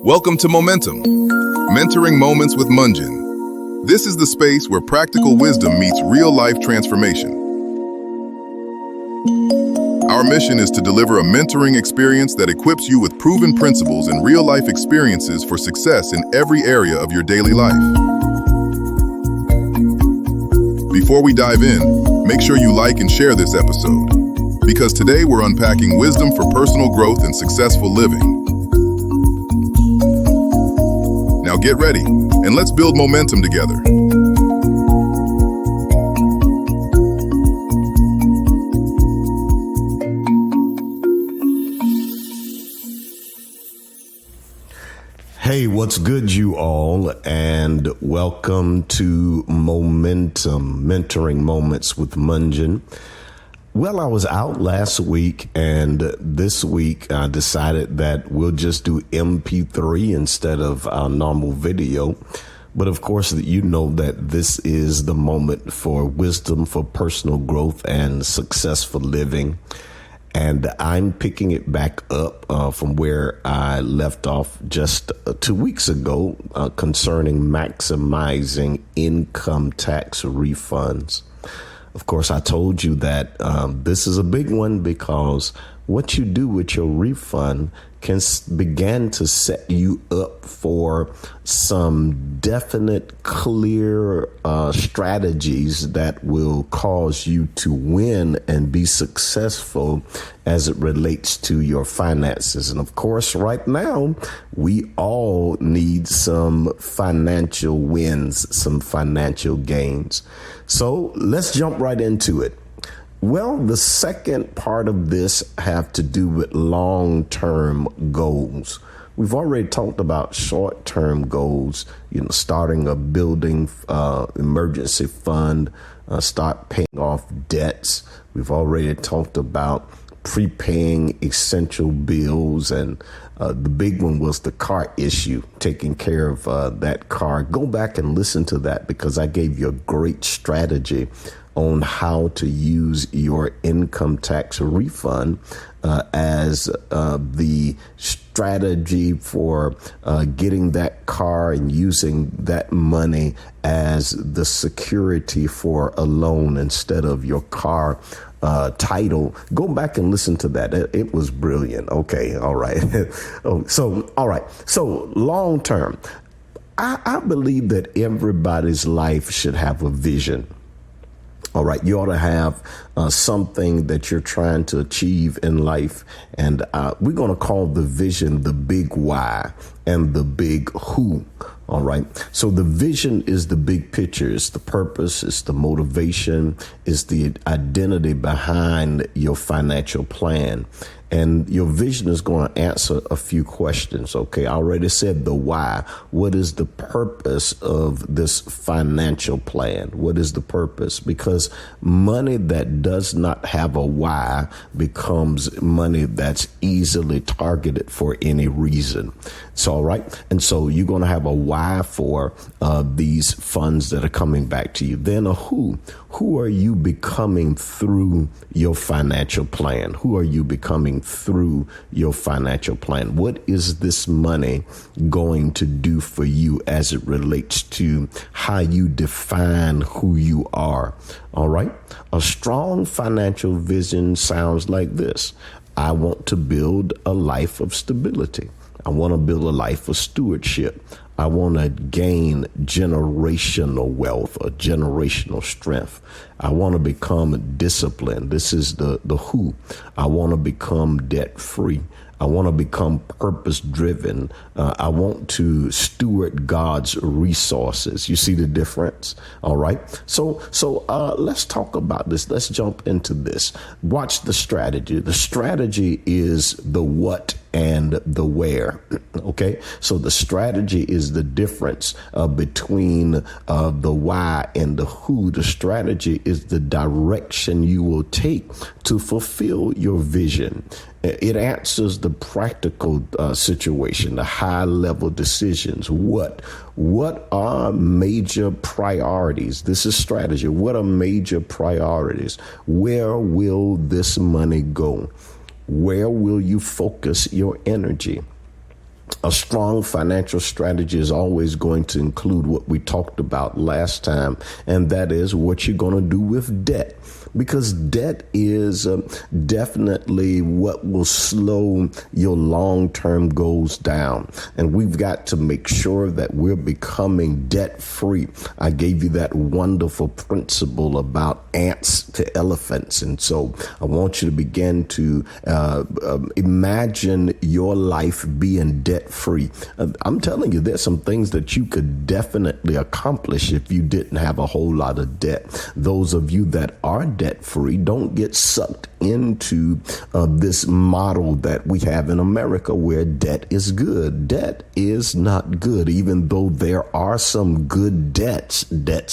Welcome to Momentum, Mentoring Moments with Mungin. This is the space where practical wisdom meets real-life transformation. Our mission is to deliver a mentoring experience that equips you with proven principles and real-life experiences for success in every area of your daily life. Before we dive in, make sure you like and share this episode, because today we're unpacking wisdom for personal growth and successful living. Now get ready, and let's build momentum together. Hey, what's good, you all, and welcome to Momentum, Mentoring Moments with Mungin. Well, I was out last week, and this week I decided that we'll just do MP3 instead of our normal video. But of course, you know that this is the moment for wisdom, for personal growth and successful living. And I'm picking it back up from where I left off just 2 weeks ago concerning maximizing income tax refunds. Of course, I told you that this is a big one because what you do with your refund can begin to set you up for some definite, clear strategies that will cause you to win and be successful as it relates to your finances. And of course, right now, we all need some financial wins, some financial gains. So let's jump right into it. Well, the second part of this have to do with long-term goals. We've already talked about short-term goals, starting a building emergency fund, start paying off debts. We've already talked about prepaying essential bills, and the big one was the car issue, taking care of that car. Go back and listen to that because I gave you a great strategy on how to use your income tax refund as the strategy for getting that car and using that money as the security for a loan instead of your car title. Go back and listen to that. It was brilliant. Okay. All right. All right. So long term, I believe that everybody's life should have a vision. All right. You ought to have something that you're trying to achieve in life. And we're going to call the vision the big why and the big who. All right. So the vision is the big picture. It's the purpose. It's the motivation. It's the identity behind your financial plan. And your vision is going to answer a few questions. OK, I already said the why. What is the purpose of this financial plan? What is the purpose? Because money that does not have a why becomes money that's easily targeted for any reason. It's all right. And so you're going to have a why for these funds that are coming back to you. Then a who. Who are you becoming through your financial plan? Who are you becoming through your financial plan? What is this money going to do for you as it relates to how you define who you are? All right. A strong financial vision sounds like this. I want to build a life of stability. I want to build a life of stewardship. I want to gain generational wealth or generational strength. I want to become disciplined. This is the who. I want to become debt free. I want to become purpose driven. I want to steward God's resources. You see the difference? All right. So let's talk about this. Let's jump into this. Watch the strategy. The strategy is the what and the where. OK, so the strategy is the difference between the why and the who. The strategy is the direction you will take to fulfill your vision. It answers the practical situation, the high level decisions. What are major priorities? This is strategy. What are major priorities? Where will this money go? Where will you focus your energy? A strong financial strategy is always going to include what we talked about last time, and that is what you're going to do with debt. Because debt is definitely what will slow your long-term goals down. And we've got to make sure that we're becoming debt-free. I gave you that wonderful principle about ants to elephants. And so I want you to begin to imagine your life being debt-free. I'm telling you, there's some things that you could definitely accomplish if you didn't have a whole lot of debt. Those of you that are debt-free, don't get sucked into this model that we have in America where debt is good. Debt is not good. Even though there are some good debts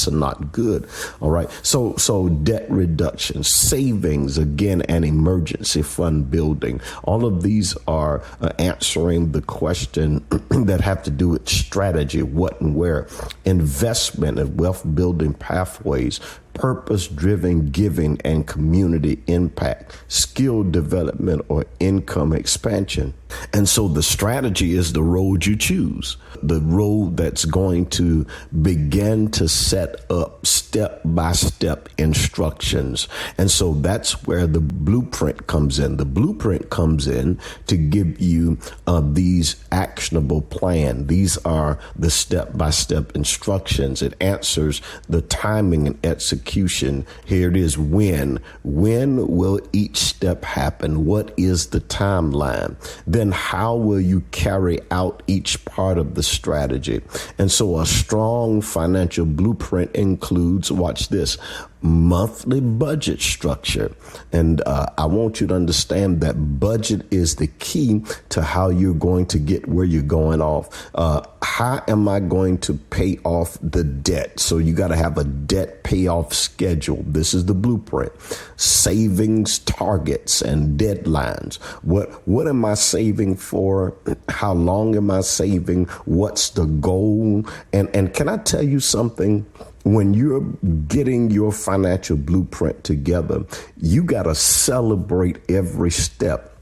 are not good. All right. So debt reduction, savings, again, and emergency fund building. All of these are answering the question that have to do with strategy, what and where, investment and wealth building pathways, purpose-driven giving and community impact, skill development or income expansion. And so the strategy is the road you choose, the road that's going to begin to set up step-by-step instructions. And so that's where the blueprint comes in. The blueprint comes in to give you these actionable plan. These are the step-by-step instructions. It answers the timing and execution. Here it is. When will each step happen? What is the timeline? Then how will you carry out each part of the strategy? And so a strong financial blueprint includes, watch this, monthly budget structure. And I want you to understand that budget is the key to how you're going to get where you're going off. How am I going to pay off the debt? So you got to have a debt payoff schedule. This is the blueprint. Savings targets and deadlines. What am I saving for? How long am I saving? What's the goal? And can I tell you something? When you're getting your financial blueprint together, you got to celebrate every step.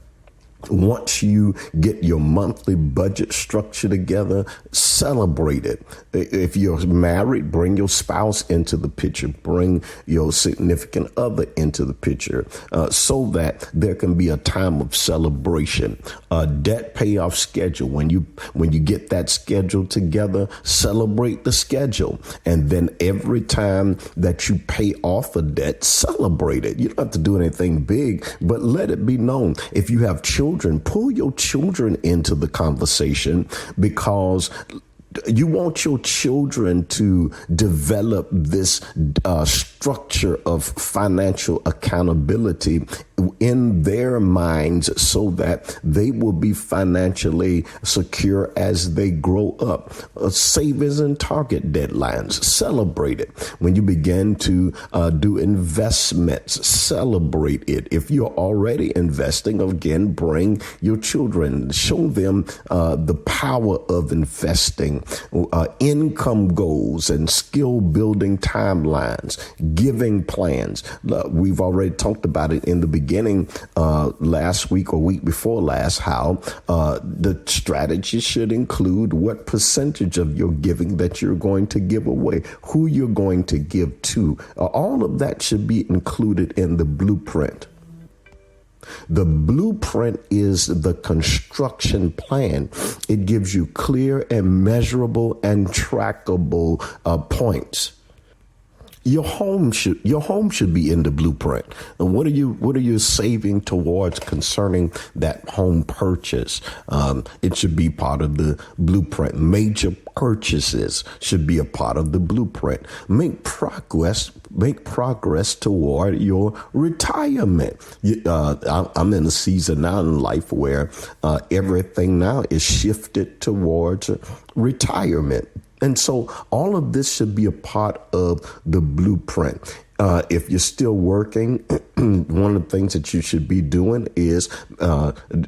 Once you get your monthly budget structure together, celebrate it. If you're married, bring your spouse into the picture, bring your significant other into the picture, so that there can be a time of celebration. A debt payoff schedule. When you get that schedule together, celebrate the schedule. And then every time that you pay off a debt, celebrate it. You don't have to do anything big, but let it be known. If you have children, pull your children into the conversation, because you want your children to develop this structure of financial accountability in their minds so that they will be financially secure as they grow up. Savings and target deadlines, celebrate it. When you begin to do investments, celebrate it. If you're already investing, again, bring your children, show them the power of investing. Income goals and skill building timelines, giving plans. We've already talked about it in the beginning last week or week before last, how the strategy should include what percentage of your giving that you're going to give away, who you're going to give to. All of that should be included in the blueprint. The blueprint is the construction plan. It gives you clear and measurable and trackable points. Your home should be in the blueprint. And what are you saving towards concerning that home purchase? It should be part of the blueprint. Major purchases should be a part of the blueprint. Make progress toward your retirement. I'm in a season now in life where everything now is shifted towards retirement. And so all of this should be a part of the blueprint. If you're still working, one of the things that you should be doing is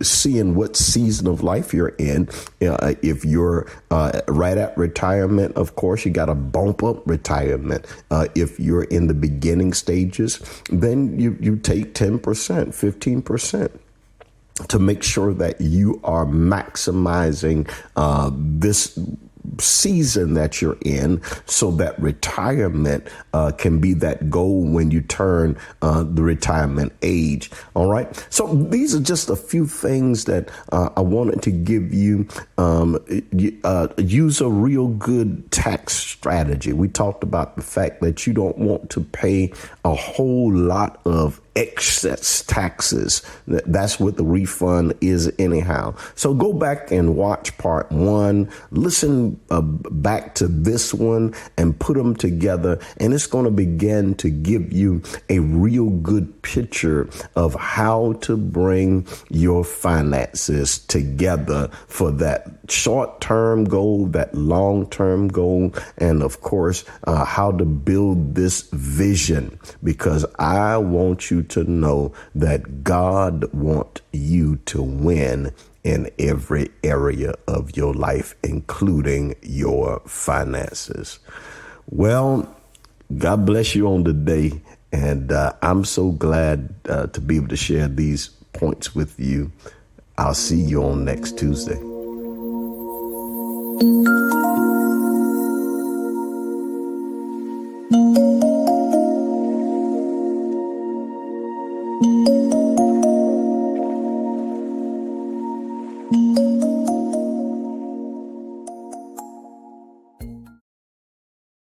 seeing what season of life you're in. If you're right at retirement, of course, you got to bump up retirement. If you're in the beginning stages, then you take 10%, 15%. to make sure that you are maximizing this season that you're in, so that retirement can be that goal when you turn the retirement age. All right. So these are just a few things that I wanted to give you. Use a real good tax strategy. We talked about the fact that you don't want to pay a whole lot of excess taxes. That's what the refund is anyhow. So go back and watch part 1, listen back to this one, and put them together, and it's going to begin to give you a real good picture of how to bring your finances together for that short-term goal, that long-term goal, and of course, how to build this vision, because I want you to know that God wants you to win in every area of your life, including your finances. Well, God bless you on the day, and I'm so glad to be able to share these points with you. I'll see you on next Tuesday. Thank you.